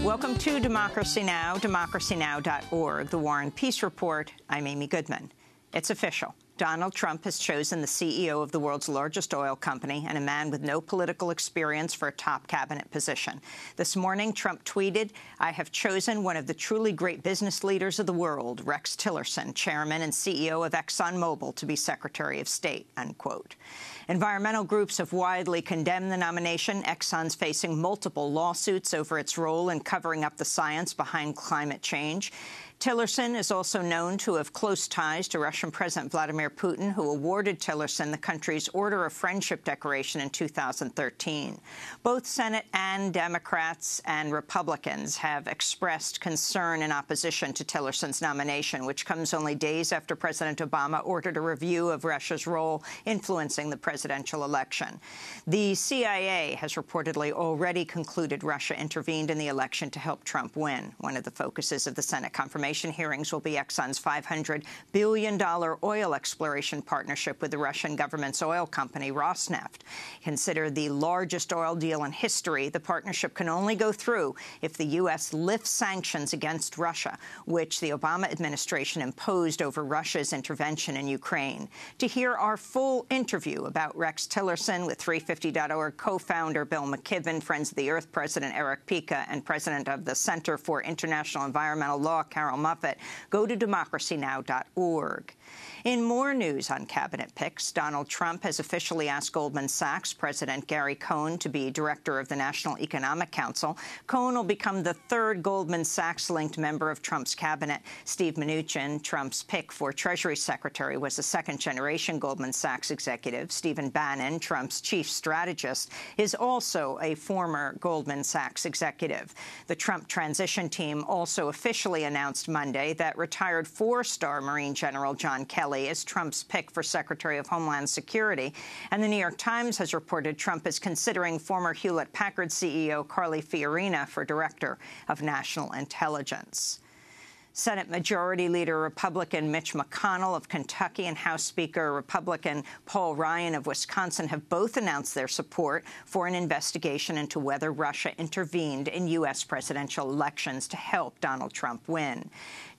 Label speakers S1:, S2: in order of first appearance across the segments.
S1: Welcome to Democracy Now!, democracynow.org, The War and Peace Report. I'm Amy Goodman. It's official. Donald Trump has chosen the CEO of the world's largest oil company and a man with no political experience for a top cabinet position. This morning, Trump tweeted, "I have chosen one of the truly great business leaders of the world, Rex Tillerson, chairman and CEO of ExxonMobil, to be Secretary of State," unquote. Environmental groups have widely condemned the nomination. Exxon's facing multiple lawsuits over its role in covering up the science behind climate change. Tillerson is also known to have close ties to Russian President Vladimir Putin, who awarded Tillerson the country's Order of Friendship decoration in 2013. Both Senate and Democrats and Republicans have expressed concern in opposition to Tillerson's nomination, which comes only days after President Obama ordered a review of Russia's role influencing the presidential election. The CIA has reportedly already concluded Russia intervened in the election to help Trump win. One of the focuses of the Senate confirmation hearings will be Exxon's $500 billion oil exploration partnership with the Russian government's oil company, Rosneft. Considered the largest oil deal in history, the partnership can only go through if the U.S. lifts sanctions against Russia, which the Obama administration imposed over Russia's intervention in Ukraine. To hear our full interview about Rex Tillerson with 350.org co-founder Bill McKibben, Friends of the Earth President Eric Pica, and President of the Center for International Environmental Law, Carol Muffett, go to democracynow.org. In more news on cabinet picks, Donald Trump has officially asked Goldman Sachs President Gary Cohn to be director of the National Economic Council. Cohn will become the third Goldman Sachs-linked member of Trump's cabinet. Steve Mnuchin, Trump's pick for Treasury Secretary, was a second-generation Goldman Sachs executive. Stephen Bannon, Trump's chief strategist, is also a former Goldman Sachs executive. The Trump transition team also officially announced Monday that retired four-star Marine General John Kelly is Trump's pick for Secretary of Homeland Security. And the New York Times has reported Trump is considering former Hewlett-Packard CEO Carly Fiorina for Director of National Intelligence. Senate Majority Leader Republican Mitch McConnell of Kentucky and House Speaker Republican Paul Ryan of Wisconsin have both announced their support for an investigation into whether Russia intervened in U.S. presidential elections to help Donald Trump win.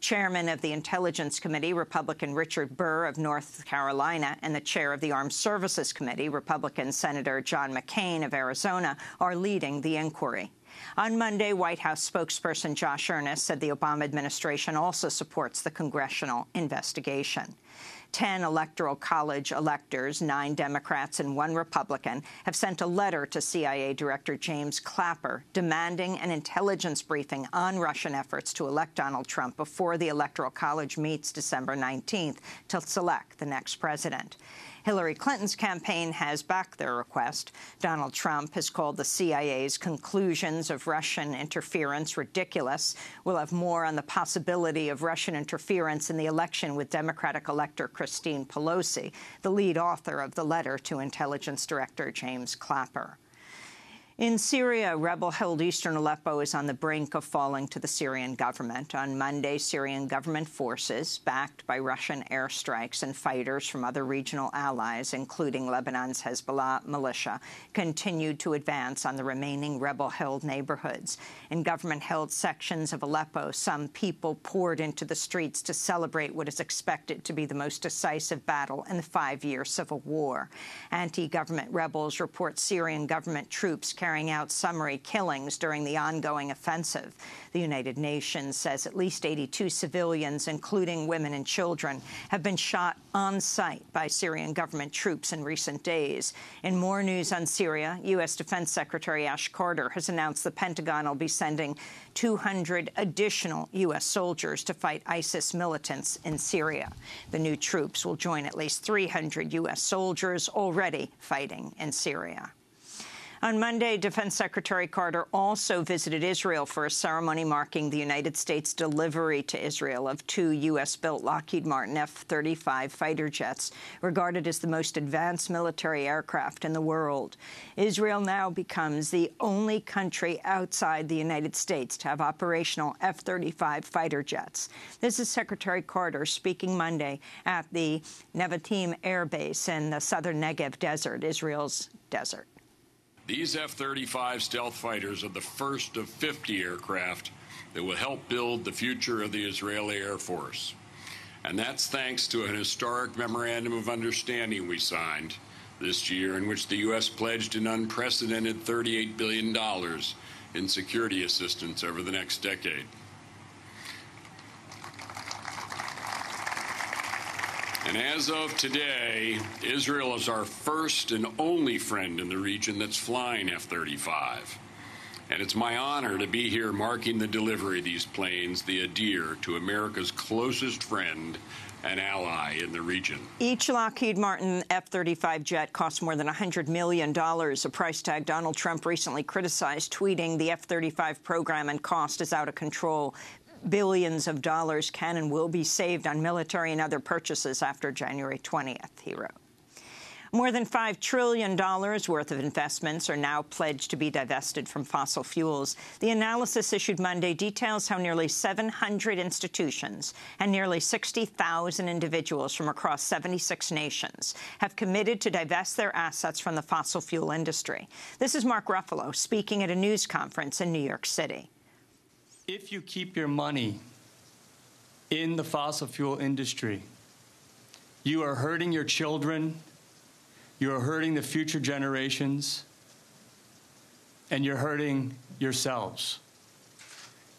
S1: Chairman of the Intelligence Committee, Republican Richard Burr of North Carolina, and the chair of the Armed Services Committee, Republican Senator John McCain of Arizona, are leading the inquiry. On Monday, White House spokesperson Josh Earnest said the Obama administration also supports the congressional investigation. 10 Electoral College electors, 9 Democrats and 1 Republican, have sent a letter to CIA Director James Clapper demanding an intelligence briefing on Russian efforts to elect Donald Trump before the Electoral College meets December 19th to select the next president. Hillary Clinton's campaign has backed their request. Donald Trump has called the CIA's conclusions of Russian interference ridiculous. We'll have more on the possibility of Russian interference in the election with Democratic elector Christine Pelosi, the lead author of the letter to Intelligence Director James Clapper. In Syria, rebel-held eastern Aleppo is on the brink of falling to the Syrian government. On Monday, Syrian government forces, backed by Russian airstrikes and fighters from other regional allies, including Lebanon's Hezbollah militia, continued to advance on the remaining rebel-held neighborhoods. In government-held sections of Aleppo, some people poured into the streets to celebrate what is expected to be the most decisive battle in the 5-year civil war. Anti-government rebels report Syrian government troops carrying out summary killings during the ongoing offensive. The United Nations says at least 82 civilians, including women and children, have been shot on site by Syrian government troops in recent days. In more news on Syria, U.S. Defense Secretary Ash Carter has announced the Pentagon will be sending 200 additional U.S. soldiers to fight ISIS militants in Syria. The new troops will join at least 300 U.S. soldiers already fighting in Syria. On Monday, Defense Secretary Carter also visited Israel for a ceremony marking the United States' delivery to Israel of 2 U.S.-built Lockheed Martin F-35 fighter jets, regarded as the most advanced military aircraft in the world. Israel now becomes the only country outside the United States to have operational F-35 fighter jets. This is Secretary Carter speaking Monday at the Nevatim Air Base in the southern Negev Desert, Israel's desert.
S2: These F-35 stealth fighters are the first of 50 aircraft that will help build the future of the Israeli Air Force. And that's thanks to an historic memorandum of understanding we signed this year, in which the U.S. pledged an unprecedented $38 billion in security assistance over the next decade. And as of today, Israel is our first and only friend in the region that's flying F-35. And it's my honor to be here marking the delivery of these planes, the Adir, to America's closest friend and ally in the region.
S1: Each Lockheed Martin F-35 jet costs more than $100 million, a price tag Donald Trump recently criticized, tweeting the F-35 program and cost is out of control. Billions of dollars can and will be saved on military and other purchases after January 20th, he wrote. More than $5 trillion worth of investments are now pledged to be divested from fossil fuels. The analysis issued Monday details how nearly 700 institutions and nearly 60,000 individuals from across 76 nations have committed to divest their assets from the fossil fuel industry. This is Mark Ruffalo speaking at a news conference in New York City.
S3: If you keep your money in the fossil fuel industry, you are hurting your children, you are hurting the future generations, and you're hurting yourselves.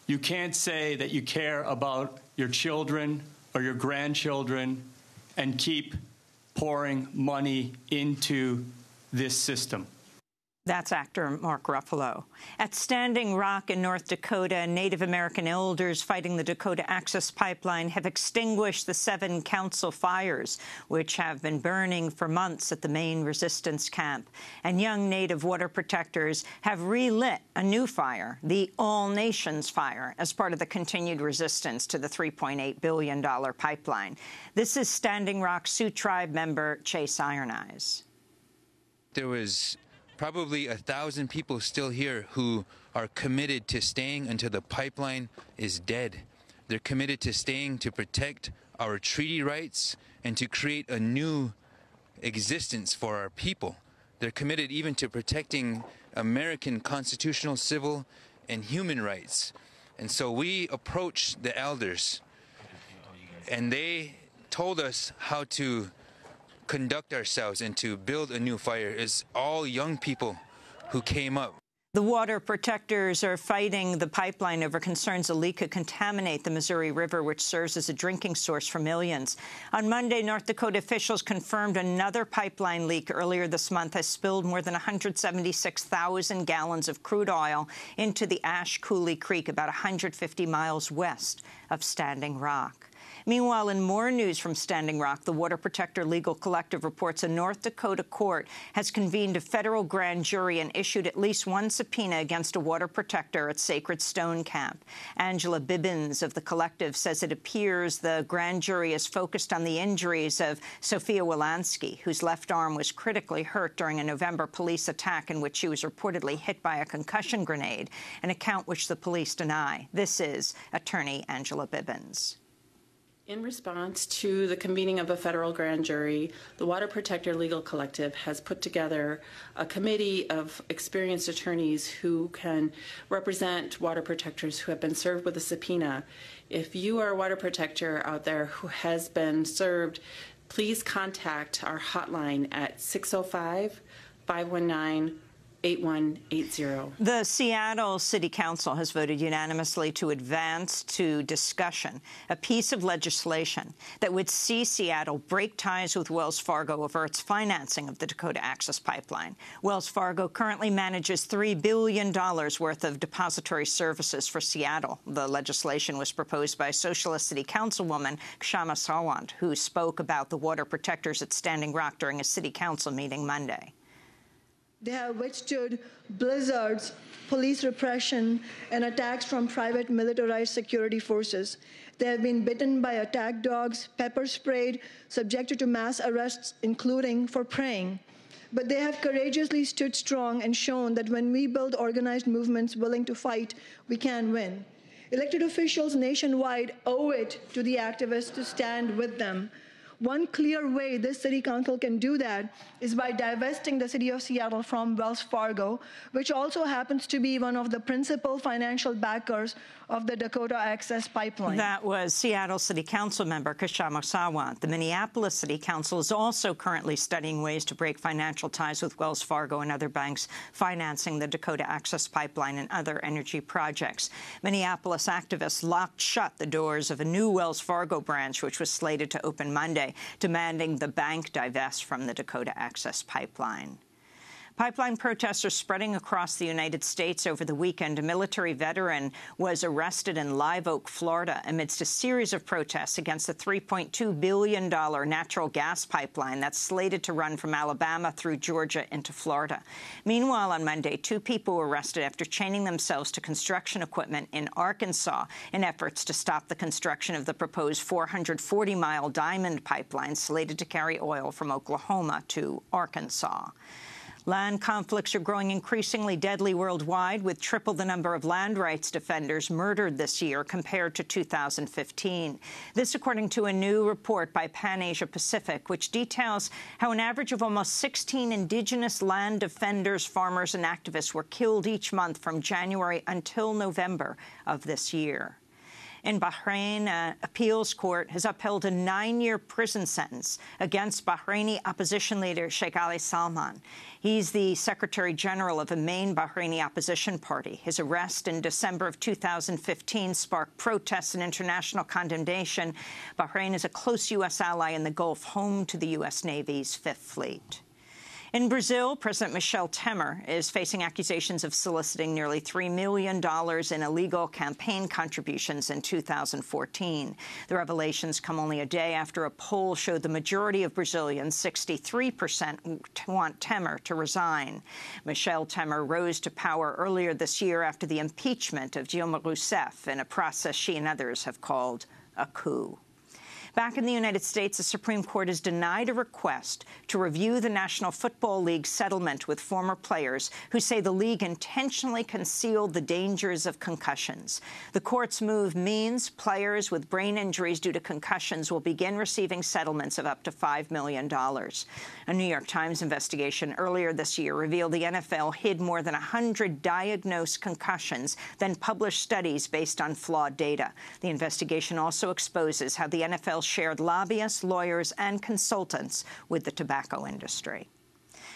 S3: You can't say that you care about your children or your grandchildren and keep pouring money into this system.
S1: That's actor Mark Ruffalo. At Standing Rock in North Dakota, Native American elders fighting the Dakota Access Pipeline have extinguished the 7 council fires, which have been burning for months at the main resistance camp. And young Native water protectors have relit a new fire, the All Nations Fire, as part of the continued resistance to the $3.8 billion pipeline. This is Standing Rock Sioux Tribe member Chase Iron Eyes.
S4: There was probably 1,000 people still here who are committed to staying until the pipeline is dead. They're committed to staying to protect our treaty rights and to create a new existence for our people. They're committed even to protecting American constitutional, civil, and human rights. And so we approached the elders, and they told us how to conduct ourselves and to build a new fire. Is all young people who came up.
S1: The water protectors are fighting the pipeline over concerns a leak could contaminate the Missouri River, which serves as a drinking source for millions. On Monday, North Dakota officials confirmed another pipeline leak earlier this month has spilled more than 176,000 gallons of crude oil into the Ash Coulee Creek, about 150 miles west of Standing Rock. Meanwhile, in more news from Standing Rock, the Water Protector Legal Collective reports a North Dakota court has convened a federal grand jury and issued at least one subpoena against a water protector at Sacred Stone Camp. Angela Bibbins of the collective says it appears the grand jury is focused on the injuries of Sophia Wilansky, whose left arm was critically hurt during a November police attack in which she was reportedly hit by a concussion grenade, an account which the police deny. This is attorney Angela Bibbins.
S5: In response to the convening of a federal grand jury, the Water Protector Legal Collective has put together a committee of experienced attorneys who can represent water protectors who have been served with a subpoena. If you are a water protector out there who has been served, please contact our hotline at 605-519-8180.
S1: The Seattle City Council has voted unanimously to advance to discussion a piece of legislation that would see Seattle break ties with Wells Fargo over its financing of the Dakota Access Pipeline. Wells Fargo currently manages $3 billion worth of depository services for Seattle. The legislation was proposed by Socialist City Councilwoman Kshama Sawant, who spoke about the water protectors at Standing Rock during a City Council meeting Monday.
S6: They have withstood blizzards, police repression, and attacks from private militarized security forces. They have been bitten by attack dogs, pepper sprayed, subjected to mass arrests, including for praying. But they have courageously stood strong and shown that when we build organized movements willing to fight, we can win. Elected officials nationwide owe it to the activists to stand with them. One clear way this city council can do that is by divesting the city of Seattle from Wells Fargo, which also happens to be one of the principal financial backers of the Dakota Access Pipeline.
S1: That was Seattle City Council member Kshama Sawant. The Minneapolis City Council is also currently studying ways to break financial ties with Wells Fargo and other banks financing the Dakota Access Pipeline and other energy projects. Minneapolis activists locked shut the doors of a new Wells Fargo branch, which was slated to open Monday, demanding the bank divest from the Dakota Access Pipeline. Pipeline protests are spreading across the United States over the weekend. A military veteran was arrested in Live Oak, Florida, amidst a series of protests against the $3.2 billion natural gas pipeline that's slated to run from Alabama through Georgia into Florida. Meanwhile, on Monday, 2 people were arrested after chaining themselves to construction equipment in Arkansas in efforts to stop the construction of the proposed 440-mile Diamond pipeline slated to carry oil from Oklahoma to Arkansas. Land conflicts are growing increasingly deadly worldwide, with triple the number of land rights defenders murdered this year compared to 2015. This according to a new report by Pan Asia Pacific, which details how an average of almost 16 indigenous land defenders, farmers and activists were killed each month from January until November of this year. In Bahrain, an appeals court has upheld a 9-year prison sentence against Bahraini opposition leader Sheikh Ali Salman. He's the Secretary General of a main Bahraini opposition party. His arrest in December of 2015 sparked protests and international condemnation. Bahrain is a close U.S. ally in the Gulf, home to the U.S. Navy's Fifth Fleet. In Brazil, President Michel Temer is facing accusations of soliciting nearly $3 million in illegal campaign contributions in 2014. The revelations come only a day after a poll showed the majority of Brazilians, 63%, want Temer to resign. Michel Temer rose to power earlier this year after the impeachment of Dilma Rousseff in a process she and others have called a coup. Back in the United States, the Supreme Court has denied a request to review the National Football League settlement with former players who say the league intentionally concealed the dangers of concussions. The court's move means players with brain injuries due to concussions will begin receiving settlements of up to $5 million. A New York Times investigation earlier this year revealed the NFL hid more than 100 diagnosed concussions, then published studies based on flawed data. The investigation also exposes how the NFL shared lobbyists, lawyers, and consultants with the tobacco industry.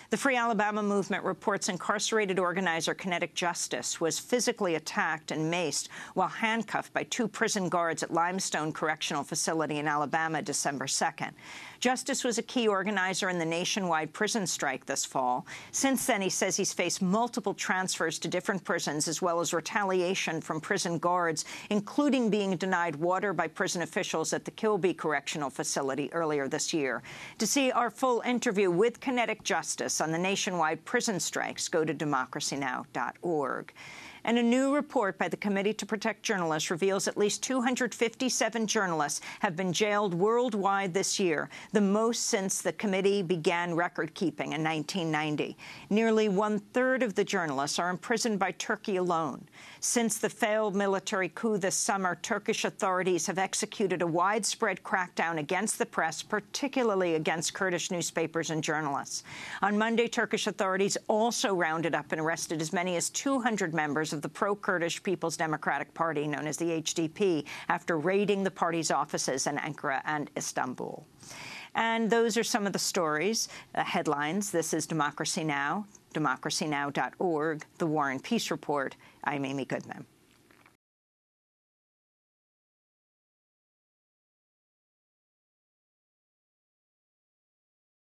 S1: The Free Alabama movement reports incarcerated organizer Kinetic Justice was physically attacked and maced while handcuffed by 2 prison guards at Limestone Correctional Facility in Alabama December 2nd. Justice was a key organizer in the nationwide prison strike this fall. Since then, he says he's faced multiple transfers to different prisons as well as retaliation from prison guards, including being denied water by prison officials at the Kilby Correctional Facility earlier this year. To see our full interview with Kinetic Justice on the nationwide prison strikes, go to democracynow.org. And a new report by the Committee to Protect Journalists reveals at least 257 journalists have been jailed worldwide this year, the most since the committee began record-keeping in 1990. Nearly 1/3 of the journalists are imprisoned by Turkey alone. Since the failed military coup this summer, Turkish authorities have executed a widespread crackdown against the press, particularly against Kurdish newspapers and journalists. On Monday, Turkish authorities also rounded up and arrested as many as 200 members of the pro-Kurdish People's Democratic Party, known as the HDP, after raiding the party's offices in Ankara and Istanbul. And those are some of the stories, headlines. This is Democracy Now!, democracynow.org, The War and Peace Report. I'm Amy Goodman.